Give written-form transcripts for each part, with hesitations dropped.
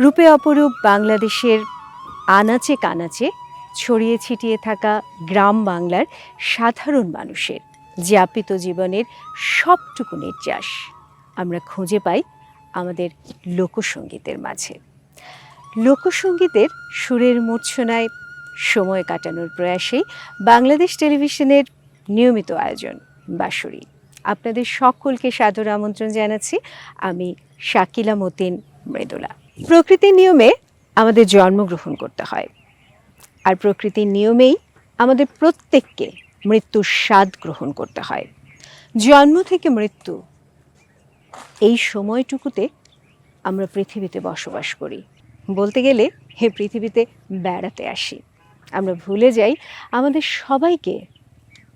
রূপে অপরূপ বাংলাদেশের আনাচে কানাচে ছড়িয়ে ছিটিয়ে থাকা গ্রাম বাংলার সাধারণ মানুষের যাপিত জীবনের সবটুকু নির্যাস আমরা খুঁজে পাই আমাদের লোকসঙ্গীতের মাঝে। লোকসঙ্গীতের সুরের মূর্ছনায় সময় কাটানোর প্রয়াসেই বাংলাদেশ টেলিভিশনের নিয়মিত আয়োজন বাঁশরী। আপনাদের সকলকে সাদর আমন্ত্রণ জানাচ্ছি। আমি শাকিলা মতিন মৃদুলা। প্রকৃতির নিয়মে আমাদের জন্মগ্রহণ করতে হয়, আর প্রকৃতির নিয়মেই আমাদের প্রত্যেককে মৃত্যুর স্বাদ গ্রহণ করতে হয়। জন্ম থেকে মৃত্যু এই সময়টুকুতে আমরা পৃথিবীতে বসবাস করি। বলতে গেলে হে পৃথিবীতে বেড়াতে আসি। আমরা ভুলে যাই আমাদের সবাইকে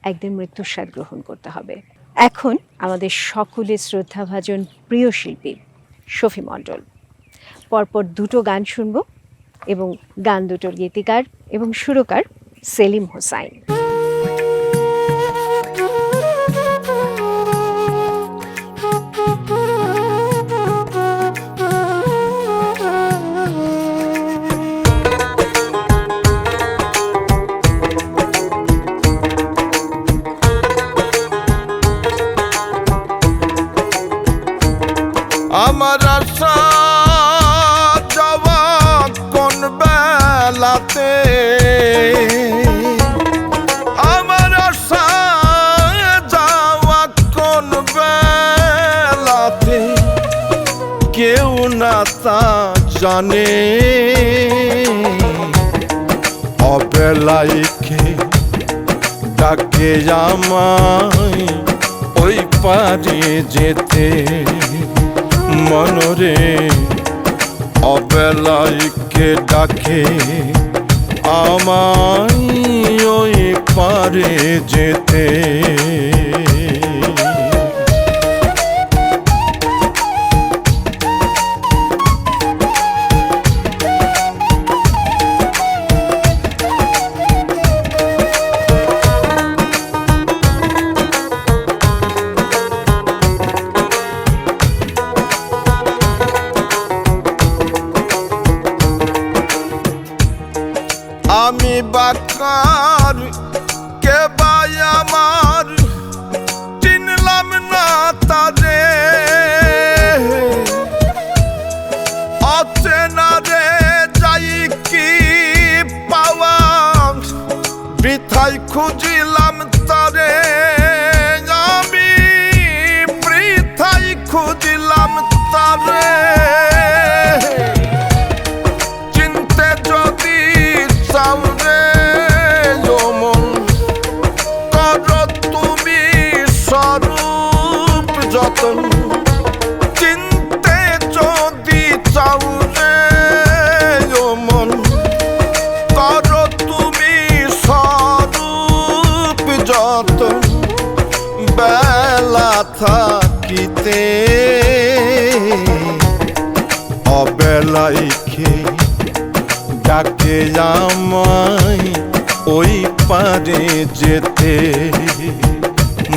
একদিন মৃত্যুর স্বাদ গ্রহণ করতে হবে। এখন আমাদের সকলের শ্রদ্ধাভাজন প্রিয় শিল্পী শফি মণ্ডল। পরপর দুটো গান শুনব এবং গান দুটোর গীতিকার এবং সুরকার সেলিম হোসাইন। আমার আশা যাওয়া কোন বেলাতে, আমার আশা যাওয়া কোন বেলাতে, কেউ না তা জানে। অবেলাইকে ডাকে আমায় ওই পারে যেতে, মনরে অবেলাইকে ডাকে আমায় ওই পারে যেতে। আমি বাকার কে ভাই আমার চিনলাম না তারে, অচেনা রে যাই কি পাওয়া, বৃথায় খুঁজিলাম তারে, আমি বৃথায় খুঁজিলাম তারে। চিনতে যদি চাওরে মন করো তুমি স্বরূপ যতন, চিনতে যদি চাওরে মন করো তুমি স্বরূপ যতন। বেলা থাকিতে অবেলাইকে ডাকে আমায় ওই পারে যেতে,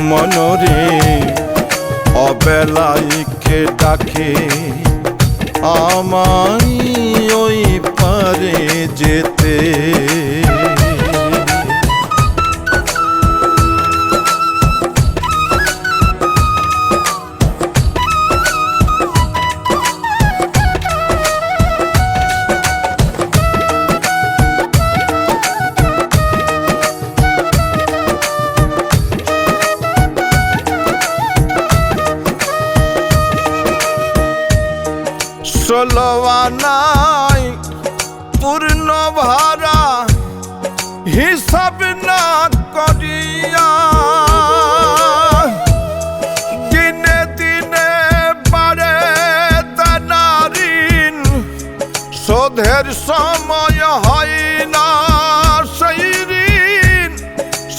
মনরে অবেলাইকে ডাকে আমায় ওই পারে যেতে। ষোলো আনায় পূর্ণ ভাড়া হিসাব না করিয়া, দিনে দিনে বাড়ে দানারিন, শোধের সময় হয় না সেই ঋণ,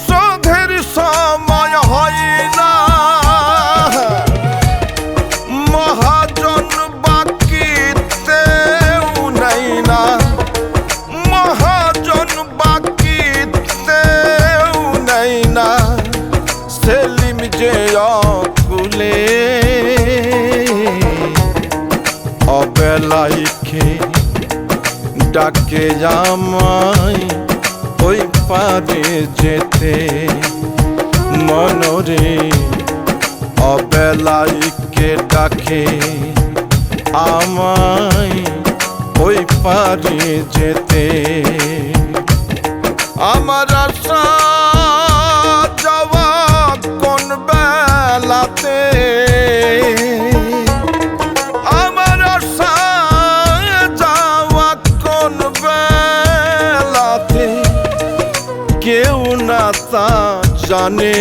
শোধের সময় হয় না। মহাজন বাকিতেও নাই না, মহাজন বাকিতেও নাই না। সেলিম যে অকুলে অবেলাইকে ডাকে আমায় ওই পারে যেতে মনরে অবেলায় কে ডাকে আমায় ওই পারে যেতে আমার আশা যাওয়া কোন বেলাতে আমার আশা যাওয়া কোন বেলাতে কেউ না তা জানে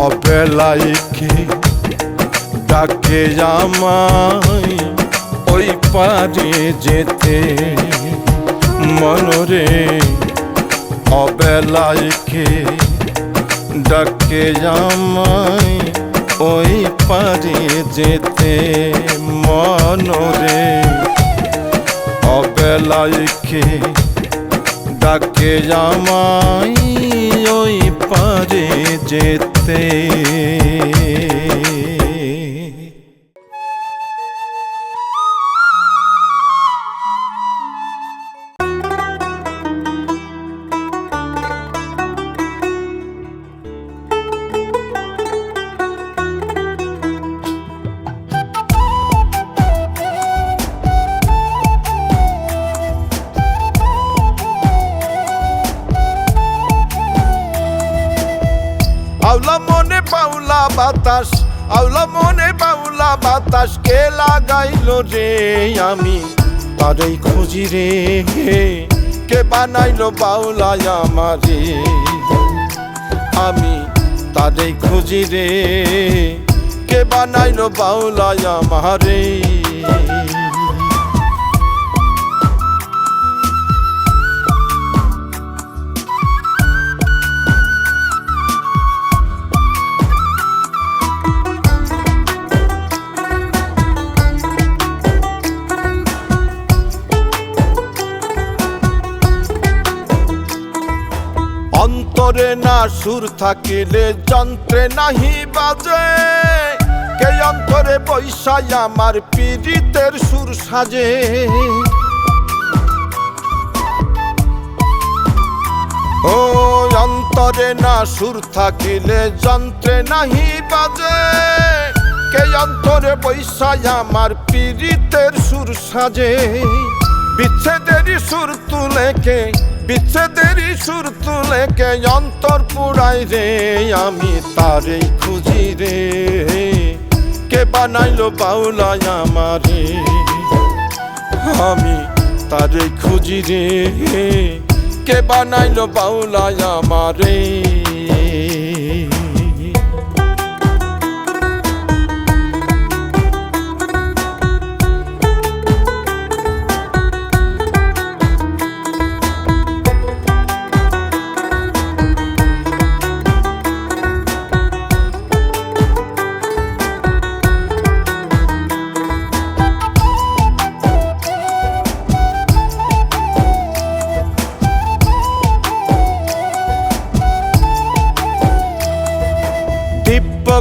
অবেলায় কে ডাকে আমায় ওই পারে যেতে মনরে অবেলায় কে ডাকে আমায় ওই পারে যেতে মনরে অবেলায় কে ডাকে আমায় ওই পারে যেতে আওলা মনে পাওলা বাতাস আওলা মনে পাওলা বাতাস কে লাগাইলো রে আমি তারই খুঁজি রে কে বানাইলো বাউলা আমারে আমি তারই খুঁজি রে কে বানাইলো বাউলা আমারে অন্তরে না সুর থাকিলে যন্ত্রে নাহি বাজে কে অন্তরে বৈশাই আমার পীড়িতের সুর সাজে ও অন্তরে না সুর থাকিলে যন্ত্রে নাহি বাজে কে অন্তরে বৈশাই আমার পীড়িতের সুর সাজে বিচ্ছেদেরই সুর তুলে কে বিচ্ছেদেরই সুর তুলে কে অন্তর পুরাই রে আমি তারই খুঁজি রে কে বানাইলো বাউলা আমারে আমি তারই খুঁজি রে কে বানাইলো বাউলা আমারে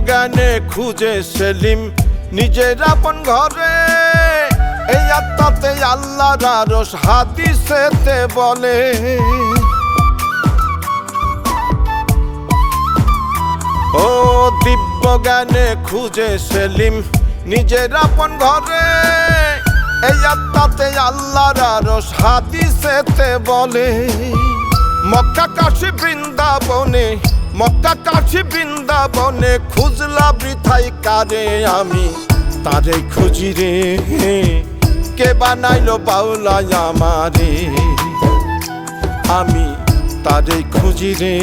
জ্ঞানে খুঁজে সেলিম নিজের আপন ঘরে এই আত্মাতে আল্লাহর আরশ হাদিসেতে বলে ও দিব্য জ্ঞানে খুঁজে সেলিম নিজের আপন ঘরে এই আত্মাতে আল্লাহর আরশ হাদিসেতে বলে মক্কা কাশী বৃন্দাবনে মক্কা কাশী বৃন্দাবনে খুঁজলা বৃথাই কারে আমি তারে খুঁজি রে কে বানাইলো বাউলা আমারে আমি তারে খুঁজি রে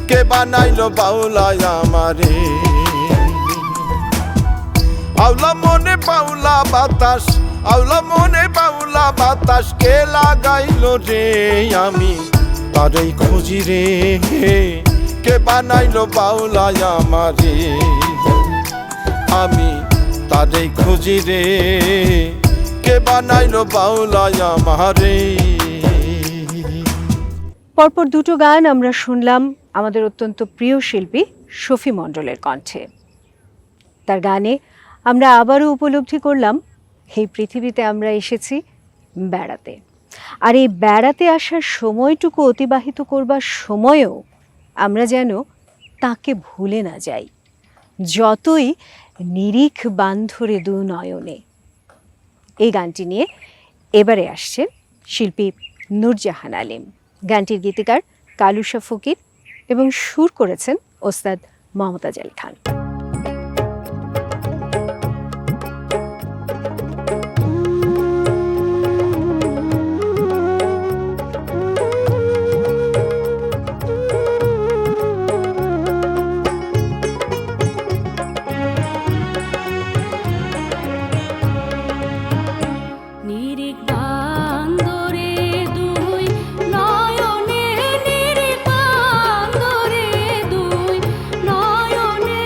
কে বানাইলো বাউলা আমারে আওলা মনে পাউলা বাতাস আওলা মনে পাউলা বাতাস কে লাগাইলো রে আমি তারই খুঁজি রে কে বানাইলো বাউলা আমারে আমি তারই খুঁজি রে কে বানাইলো বাউলা আমারে পরপর দুটো গান আমরা শুনলাম আমাদের অত্যন্ত প্রিয় শিল্পী শফি মণ্ডলের কণ্ঠে। তার গানে আমরা আবারও উপলব্ধি করলাম এই পৃথিবীতে আমরা এসেছি বেড়াতে, আর এই বেড়াতে আসার সময়টুকু অতিবাহিত করবার সময়েও আমরা যেন তাকে ভুলে না যাই, যতই নিরিখ বান্ধরে দু নয়নে। এই গানটি নিয়ে এবারে আসছেন শিল্পী নূরজাহান আলীম। গানটির গীতিকার কালুশা ফকির এবং সুর করেছেন ওস্তাদ মমতাজ আলী খান। নিরিখ বান্দরে দুই নয়নে, নিরিখ বান্দরে দুই নয়নে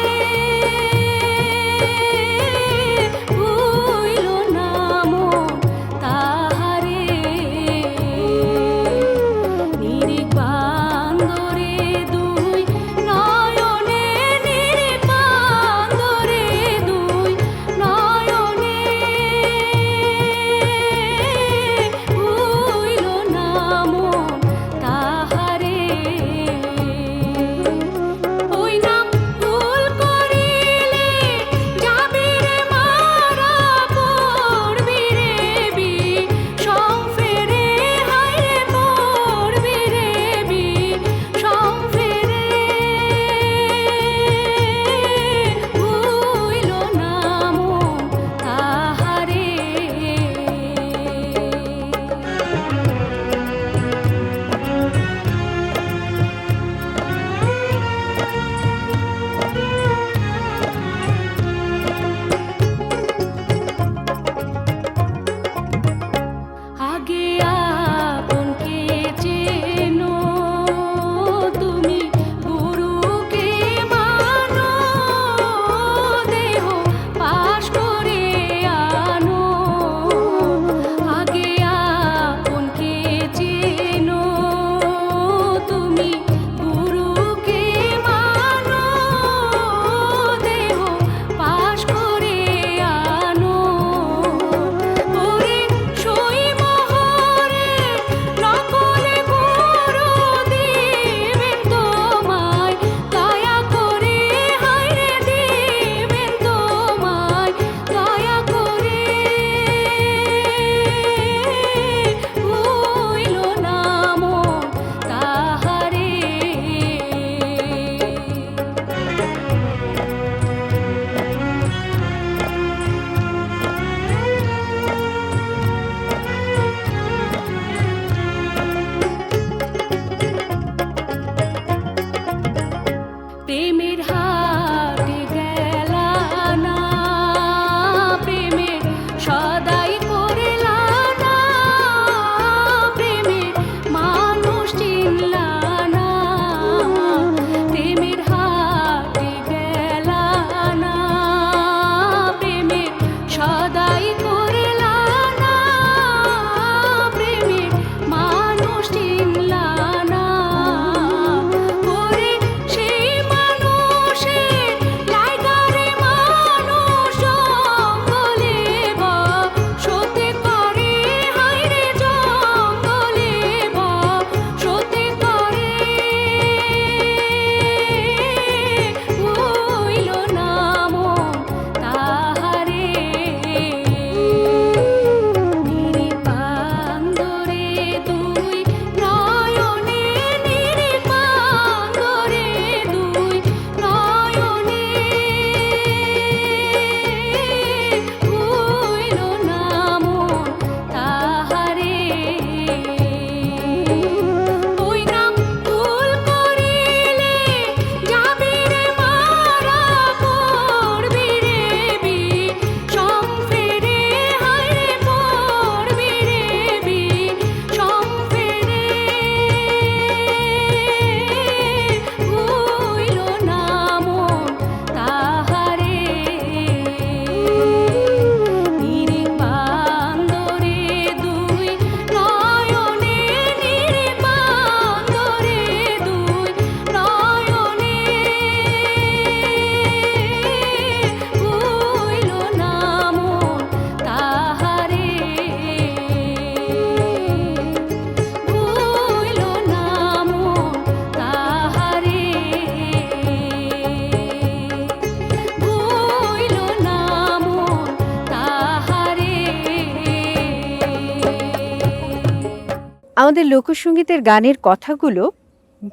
আমাদের লোকসঙ্গীতের গানের কথাগুলো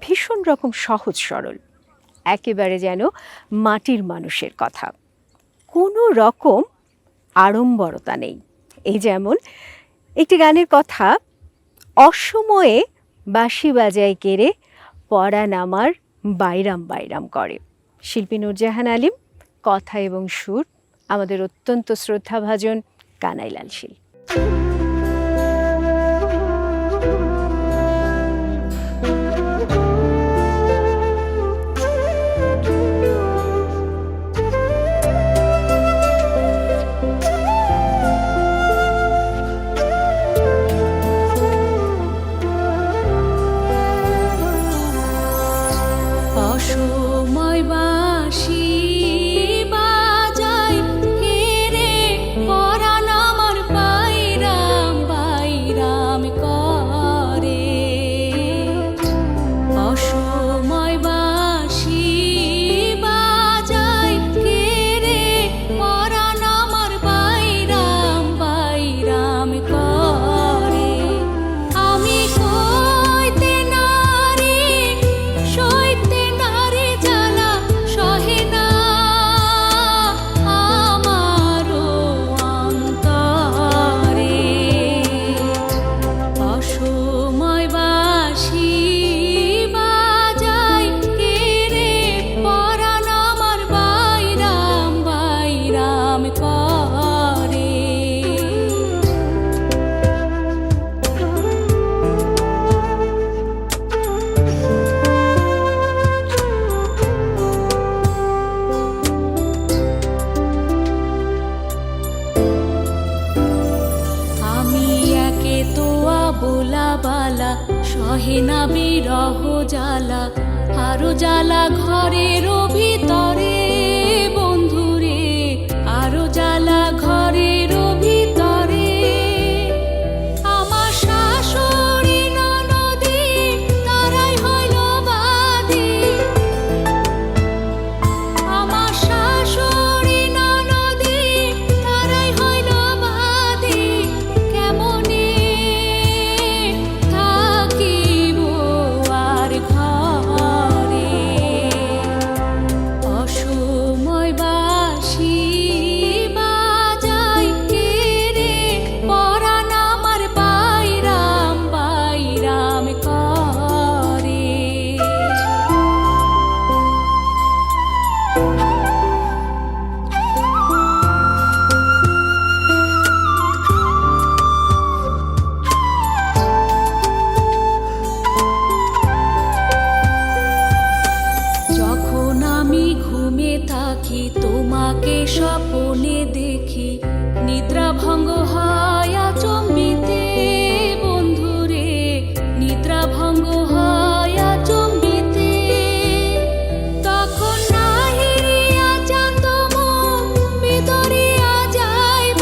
ভীষণ রকম সহজ সরল, একেবারে যেন মাটির মানুষের কথা, কোনো রকম আড়ম্বরতা নেই। এই যেমন একটি গানের কথা, অসময়ে বাঁশি বাজায় কেড়ে পরাণ আমার বাইরাম বাইরাম করে। শিল্পী নূরজাহান আলিম, কথা এবং সুর আমাদের অত্যন্ত শ্রদ্ধাভাজন কানাইলাল শীল। অসময় বাঁশি বাজায় কেড়ে পরাণ আমার বাইরাম বাইরাম করে। অসময় বাঁশি বাজায় কেড়ে পরাণ আমার বাইরাম বাইরাম করে। আমি কইতে নারী সইতে নারী জ্বালা সহে না আমারও অন্তরে। অসময় বাঁশি বাজায় কেড়ে পরাণ আমার বাইরাম বাইরাম করে। আমি একে তোয়া বোলা বালা সহে না বিরহ জ্বালা, আরো জ্বালা ঘরের ভিতরে বন্ধুরে, আরো জ্বালা ঘরের ভিতরে। আমার শাশুড়ি ননদি তারাই হইল বাদী, আমার শাশুড়ি ননদি তারাই হইল বাদী। কেমনে থাকিব আর ঘরে। অসময় বাঁশি বাজায় কেড়ে পরাণ আমার বাইরাম বাইরাম করে। যখন আমি ঘুমে থাকি তোমাকে স্বপ্নে দেখি, নিদ্রা ভঙ্গ হয় আচম্বিতে বন্ধুরে, নিদ্রা ভঙ্গ হয় আচম্বিতে। তখন নাহিরিয়া চাঁদ মুখ ভিতরিয়া যাইব,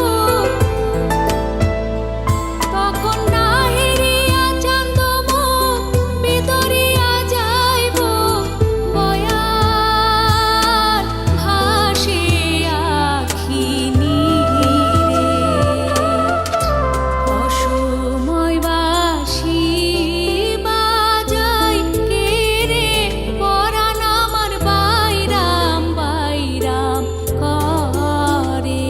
তখন নাহিরিয়া চাঁদ মুখ ভিতরিয়া যাইব। বয়ার ভাসে আখি নীরে। অসময় বাঁশি বাজায় কেড়ে পরাণ আমার বাইরাম বাইরাম করে।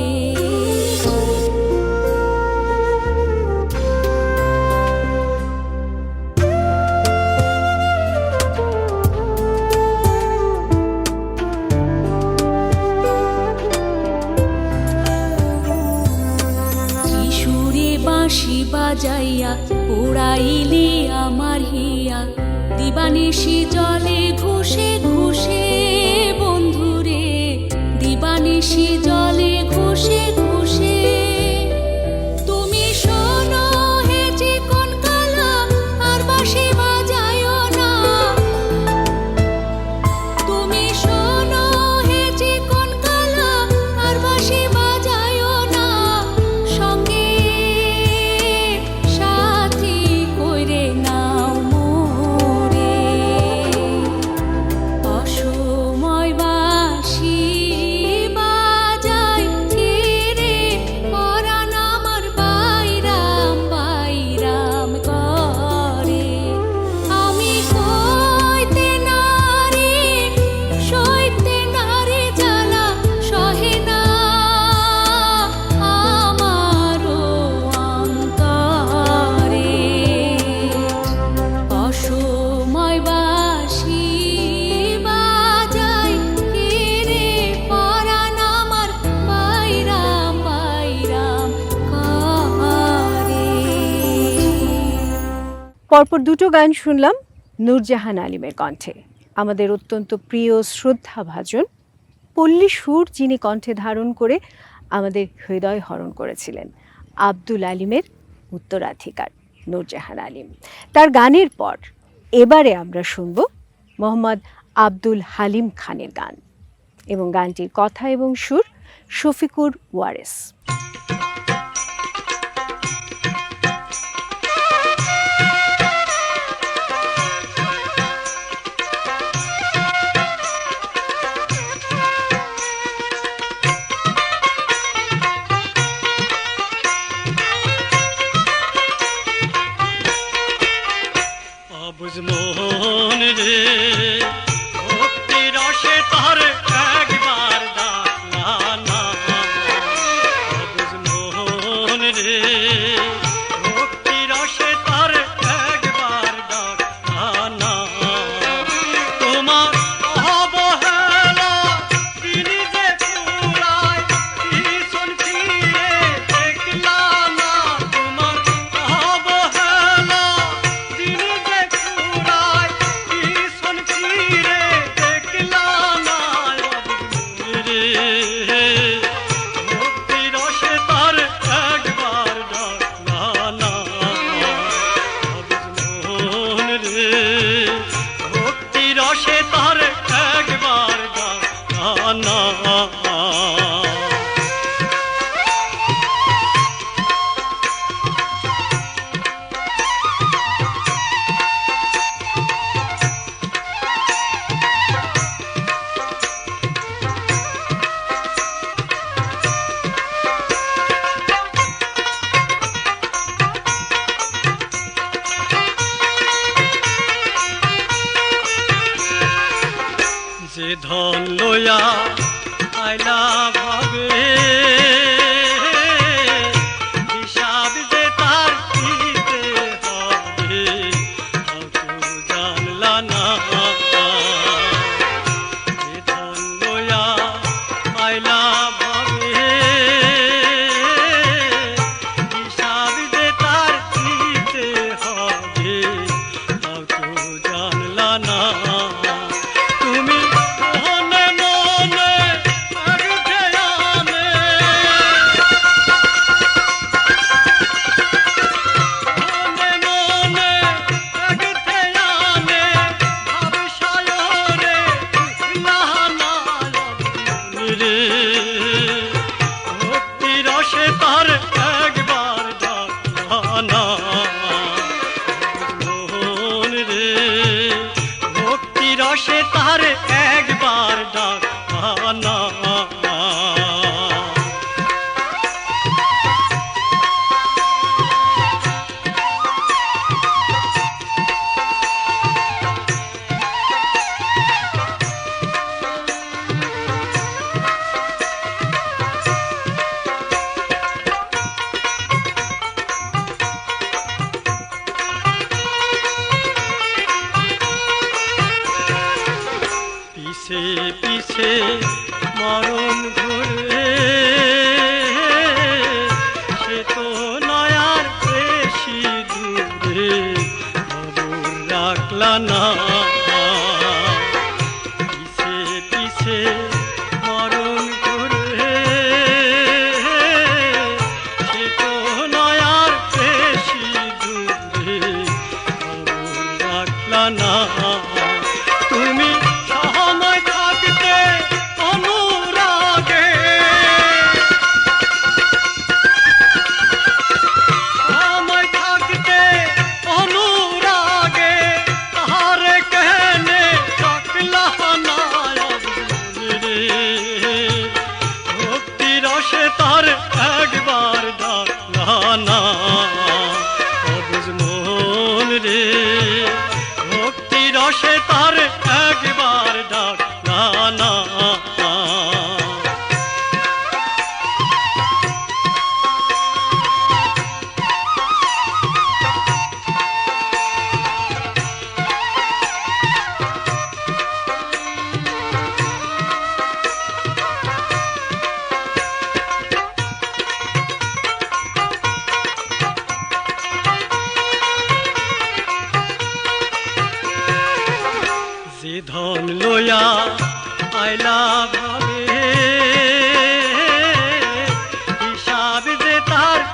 কিশোরে বাঁশি বাজাইয়া পোড়াইলি আমার হিয়া, দিবানিশি জলে ঘুষে ঘুষে বন্ধুরে, দিবানিশি জলে ঘুষে ঘুষে। তুমি শোনো হে চিকন কালা আর বাঁশি বাজায়ো না, তুমি শোনো হে চিকন কালা আর বাঁশি বাজায়ো না। সঙ্গে সাথী কইরে নাও মোরে। অসময় বাঁশি বাজায় পরপর দুটো গান শুনলাম নূরজাহান আলিমের কণ্ঠে। আমাদের অত্যন্ত প্রিয় শ্রদ্ধাভাজন পল্লী সুর যিনি কণ্ঠে ধারণ করে আমাদের হৃদয় হরণ করেছিলেন, আব্দুল আলিমের উত্তরাধিকার নূরজাহান আলিম। তার গানের পর এবারে আমরা শুনব মোহাম্মদ আব্দুল হালিম খানের গান, এবং গানটির কথা এবং সুর শফিকুর ওয়ারেস। মোহন রে ভক্তি রসে তার একবার ডাকলানা, মোহন রে ভক্তি রসে তার একবার ডাকলানা। তোমার অবহেলা তিনি যে পুরায় ভীষণ ফিরে দেখলানা, তোমার অবহেলা তিনি যে পুরায় ভীষণ ফিরে দেখলানা। রে ভক্তি রসে তার একবার ডাকলানা, মোহন রে ভক্তি রসে তার একবার ডাকলানা। যে ধন লয়া আইলা ভাবে হিসাব যে তার দিতে হবে তো জানলা না। যে ধন লয়া আইলা ভাবে হিসাব যে তার দিতে হবে তো জানলা না। তুমি মনে মনে আগতে আনে, মনে মনে আগতে আনে ভাবসায়রে লাহানা। রে ভক্তি রসে তার একবার ডাকলানা, মোহন রে ভক্তি রসে তার একবার ডাকলানা। পিছে পিছে মরণ ঘুরে সে তো নয়ার বেশি দূরে খবর রাখলা না। পিছে পিছে মরণ ঘুরে সে তো নয়ার বেশি দূরে খবর রাখলা না। তুমি সময় থাকতে অনুরাগে, সময় থাকতে অনুরাগে তাহারে কেনে ডাকলা না। রে ভক্তি রসে তার একবার ডাকলানা, মোহন রে ভক্তি রসে তার একবার ডাকলানা।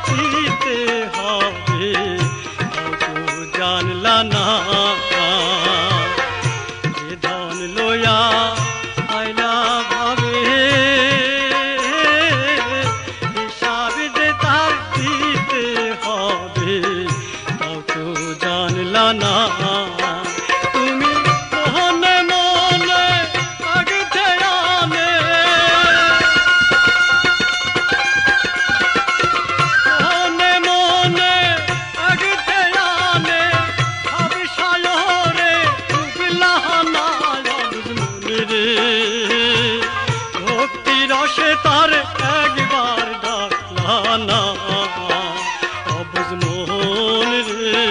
দিতে হবে তাও তো জানলা না যে ধন লয়া আইলা ভাবে হিসাব যে তার দিতে হবে তাও তো জানলা না তুমি মনে মনে আগতে আনে মনে মনে আগতে আনে ভাবি সায়রে উগলা না মনে রে ভক্তি রসে তার একবার ডাকলা না অবুঝ মন রে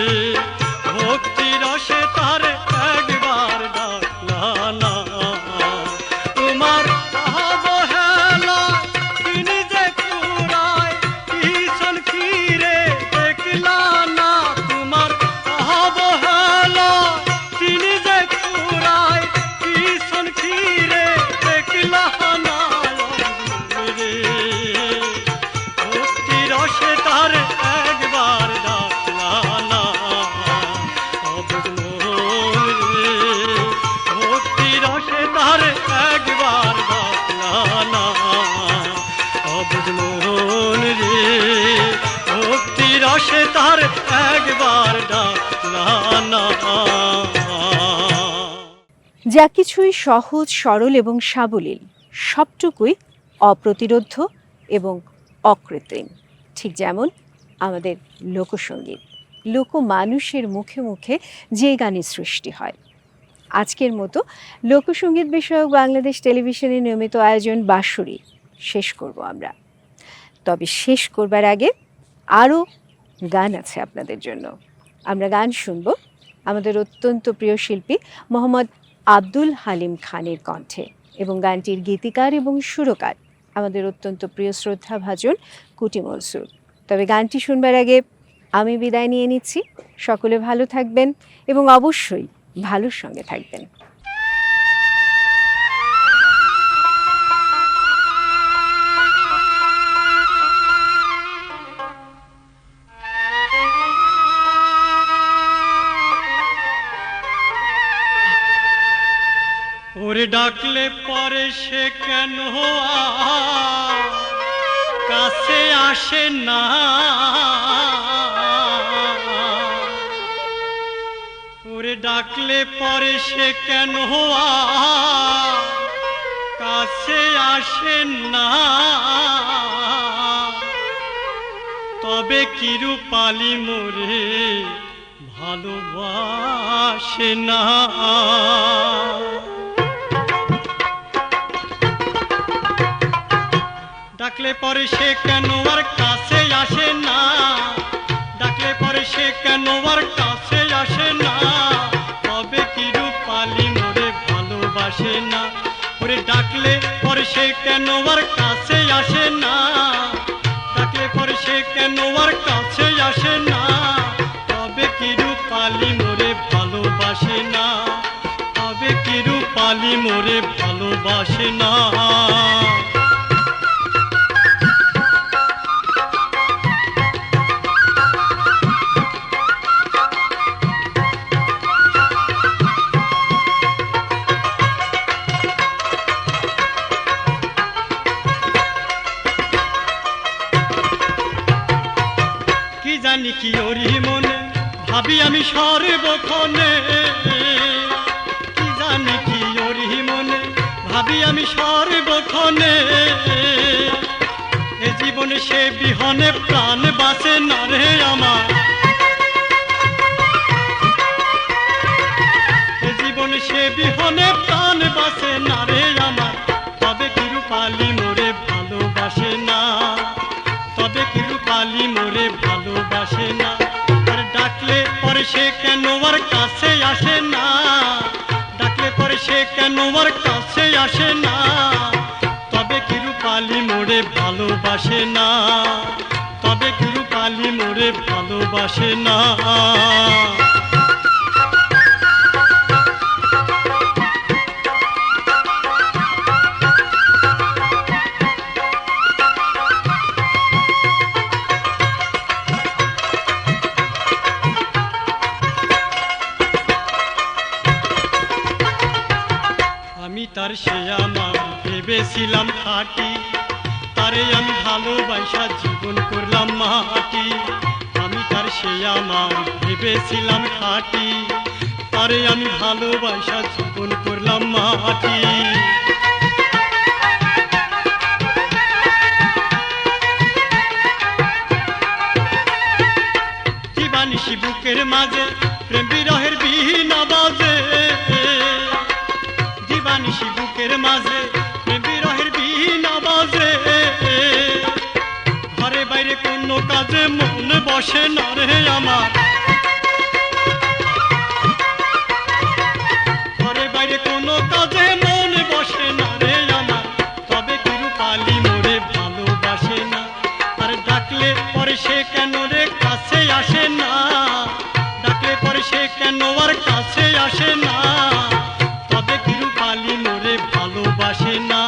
ভক্তি রসে তার একবার ডাকলা না তোমার অবহেলা তিনি যে পুরায় ভীষণ ফিরে দেখলা না তোমার অবহেলা তিনি যে পুরায় ভীষণ ফিরে দেখলা না রে ভক্তি রসে তার একবার ডাকলা না অবুঝ মন রে ভক্তি রসে তার একবার ডাকলা না অবুঝ মন রে ভক্তি রসে তার একবার ডাকলা না যা কিছুই সহজ সরল এবং সাবলীল সবটুকুই অপ্রতিরোধ্য এবং অকৃত্রিম, ঠিক যেমন আমাদের লোকসঙ্গীত। লোকমানুষের মুখে মুখে যে গানের সৃষ্টি হয়। আজকের মতো লোকসঙ্গীত বিষয়ক বাংলাদেশ টেলিভিশনের নিয়মিত আয়োজন বাঁশুড়ি শেষ করব আমরা। তবে শেষ করবার আগে আরও গান আছে আপনাদের জন্য। আমরা গান শুনব আমাদের অত্যন্ত প্রিয় শিল্পী মোহাম্মদ আব্দুল হালিম খানের কণ্ঠে, এবং গানটির গীতিকার এবং সুরকার আমাদের অত্যন্ত প্রিয় শ্রদ্ধাভাজন কুটি মনসুর। তবে গানটি শুনবার আগে আমি বিদায় নিয়ে নিচ্ছি। সকলে ভালো থাকবেন এবং অবশ্যই ভালোর সঙ্গে থাকবেন। ওরে ডাকলে পরে সে কেন কাছে আসে না ওরে ডাকলে পরে সে কেন কাছে আসে না তবে কি রূপালি মোরে ভালোবাসে না ডাকলে পরে সে কেন আর কাছে আসে না ডাকলে পরে সে কেন আর কাছে আসে না তবে কি রূপালি মোরে ভালোবাসে না ওরে ডাকলে পরে সে কেন আর কাছে আসে না ডাকলে পরে সে কেন আর কাছে আসে না তবে কি রূপালি মোরে ভালোবাসে না তবে কি রূপালি মোরে ভালোবাসে না জানি কি ওরি মনে ভাবি আমি সর্বক্ষণে কি জানি কি ওরি মনে ভাবি আমি সর্বক্ষণে এ জীবনে সে বিহনে প্রাণ বাঁচে না রে আমার এ জীবনে সে বিহনে প্রাণ বাঁচে না রে আমার তবে কি রূপালি মোরে ভালোবাসে না তবে কি রূপালি মোরে ভালোবাসে না আর ডাকলে পরে সে কেন আর কাছে আসে না ডাকলে পরে সে কেন আর কাছে আসে না তবে কি রূপালি মোরে ভালোবাসে না তবে কি রূপালি মোরে ভালোবাসে না তার সে আমার ভেবেছিলাম খাঁটি, তারে আমি ভালোবাসা জীবন করলাম মাটি। আমি তার সে আমার ভেবেছিলাম খাঁটি, তারে আমি ভালোবাসা জীবন করলাম মাটি। দিবানিশি বুকের মাঝে প্রেম বিরহের বিনা বাজে, দিবানিশি বুকের মাঝে প্রেম বিরহের বিনা বাজে। ঘরে বাইরে কোনো কাজে মন বসে না রে আমার, ঘরে বাইরে কোনো কাজে মন বসে না রে আমার। তবে কি রূপালি মোরে ভালোবাসে না, আর ডাকলে পরে সে কেন রে কাছে আসে না, ডাকলে পরে সে কেন আর কাছে আসে না। তবে কি রূপালি মোরে ভালোবাসে না,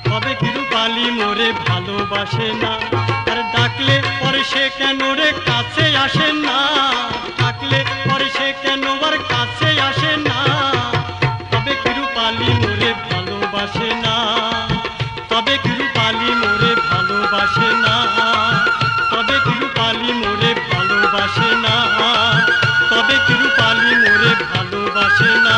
তবে কি রূপালি মোরে ভালোবাসে না, আর ডাকলে পরে সে কেন রে কাছে আসে না, ডাকলে পরে সে কেন আর কাছে আসে না। তবে কি রূপালি মোরে ভালোবাসে না, তবে কি রূপালি মোরে ভালোবাসে না, তবে কি রূপালি মোরে ভালোবাসে না, তবে কি রূপালি মোরে ভালোবাসে না।